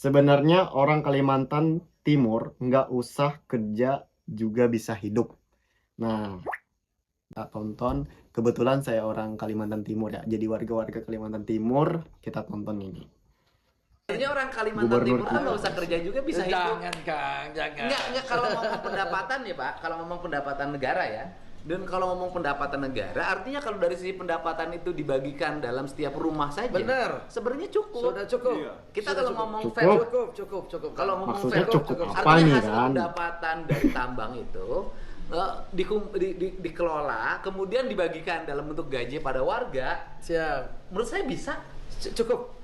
Sebenarnya orang Kalimantan Timur nggak usah kerja juga bisa hidup. Nah, kita tonton. Kebetulan saya orang Kalimantan Timur ya. Jadi warga-warga Kalimantan Timur, kita tonton ini. Sebenarnya orang Kalimantan Gubernur Timur tuh kita. nggak usah kerja juga bisa hidup. Jangan Kang, jangan. Nggak kalau ngomong pendapatan ya Pak, kalau ngomong pendapatan negara ya. Dan kalau ngomong pendapatan negara, artinya kalau dari sisi pendapatan itu dibagikan dalam setiap rumah saja, Bener. sebenarnya cukup. Sudah cukup. Iya. Kita Sudah kalau cukup. ngomong Cukup. fair, Cukup. kalau ngomong Maksudnya fair, cukup apa artinya nih, hasil kan? pendapatan dari tambang itu dikelola, kemudian dibagikan dalam bentuk gaji pada warga. Siap. Menurut saya bisa, Cukup.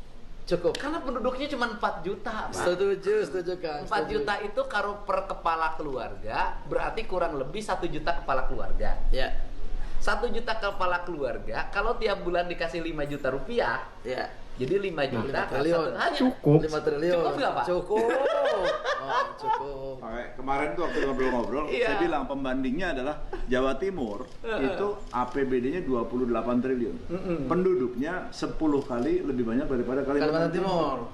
karena penduduknya cuma 4 juta, Pak. Setuju Kang. 4 juta itu kalau per kepala keluarga berarti kurang lebih 1 juta kepala keluarga. Ya. 1 juta kepala keluarga kalau tiap bulan dikasih 5 juta rupiah, Ya. jadi 5 juta 5 triliun. Cukup. 5 triliun. Cukup nggak, Pak? Cukup. Oh, cukup. Makanya kemarin tuh waktu ngobrol-ngobrol, Iya. saya bilang pembandingnya adalah Jawa Timur itu APBD-nya 28 triliun. Penduduknya 10 kali lebih banyak daripada Kalimantan Timur.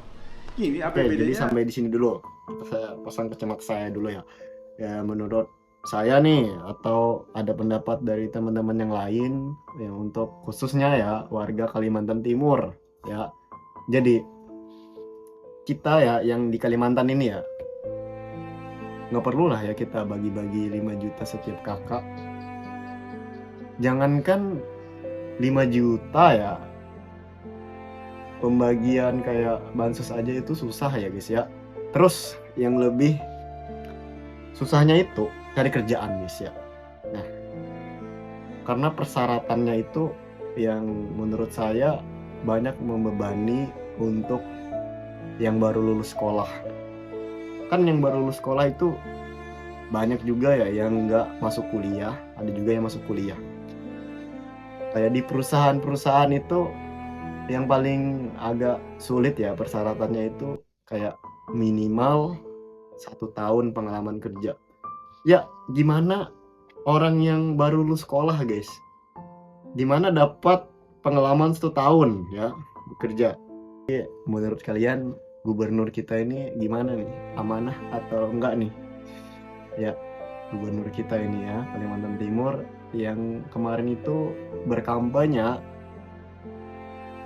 Ini Oke, jadi APBD-nya sampai di sini dulu. Saya pasang kacamata saya dulu ya. Ya, menurut saya nih, atau ada pendapat dari teman-teman yang lain, yang untuk khususnya ya warga Kalimantan Timur ya. Jadi kita ya yang di Kalimantan ini ya, nggak perlu lah ya kita bagi-bagi 5 juta setiap kakak. Jangankan 5 juta ya, pembagian kayak bansos aja itu susah ya guys ya. Terus yang lebih susahnya itu cari kerjaan guys ya. Nah, karena persyaratannya itu yang menurut saya banyak membebani untuk yang baru lulus sekolah. Kan yang baru lulus sekolah itu banyak juga ya yang nggak masuk kuliah, ada juga yang masuk kuliah. Kayak di perusahaan-perusahaan itu yang paling agak sulit ya persyaratannya itu kayak minimal 1 tahun pengalaman kerja. Ya gimana orang yang baru lulus sekolah guys, dimana dapat pengalaman 1 tahun ya bekerja. Jadi, menurut kalian gubernur kita ini gimana nih, amanah atau enggak nih ya gubernur kita ini ya Kalimantan Timur yang kemarin itu berkampanye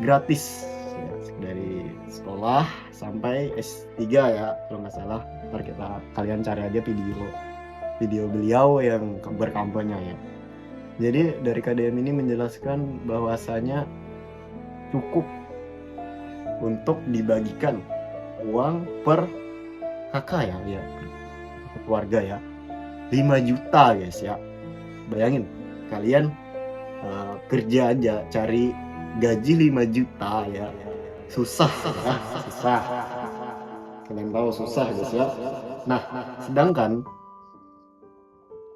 gratis ya, dari sekolah sampai S3 ya kalau nggak salah. Ntar kalian cari aja video beliau yang berkampanye ya. Jadi dari KDM ini menjelaskan bahwasanya cukup untuk dibagikan uang per kakak ya per keluarga ya 5 juta guys ya. Bayangin kalian kerja aja cari gaji 5 juta ya susah ya, susah. Kalian tahu susah guys ya. Nah, sedangkan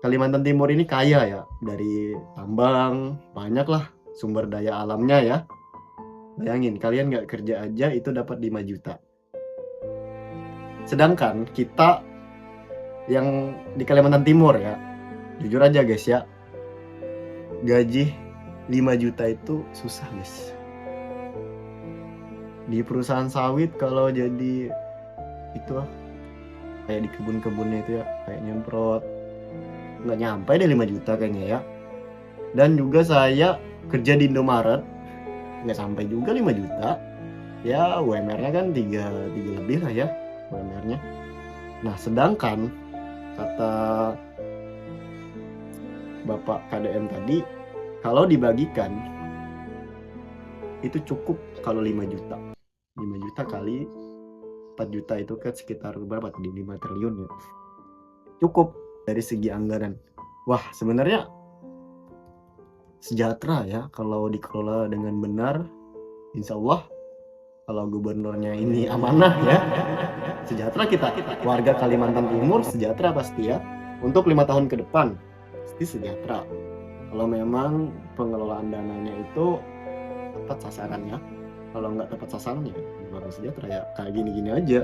Kalimantan Timur ini kaya ya dari tambang, banyak lah sumber daya alamnya ya. Bayangin kalian nggak kerja aja itu dapat 5 juta. Sedangkan kita yang di Kalimantan Timur ya, jujur aja guys ya, gaji 5 juta itu susah guys. Di perusahaan sawit kalau jadi itu kayak di kebun-kebunnya itu ya, kayak nyemprot, nggak nyampe deh 5 juta kayaknya ya. Dan juga saya kerja di Indomaret nggak sampai juga 5 juta ya, UMR-nya kan 3 lebih lah ya UMR-nya. Nah sedangkan kata Bapak KDM tadi, kalau dibagikan itu cukup kalau 5 juta 5 juta kali 4 juta itu kan sekitar berapa tadi, 5 triliun ya, cukup dari segi anggaran. Wah sebenarnya sejahtera ya kalau dikelola dengan benar. Insya Allah kalau gubernurnya ini amanah ya, sejahtera kita warga Kalimantan Timur, sejahtera pasti ya untuk 5 tahun ke depan pasti sejahtera. Kalau memang pengelolaan dananya itu tepat sasarannya, kalau nggak tepat sasarannya baru sejahtera ya kayak gini-gini aja.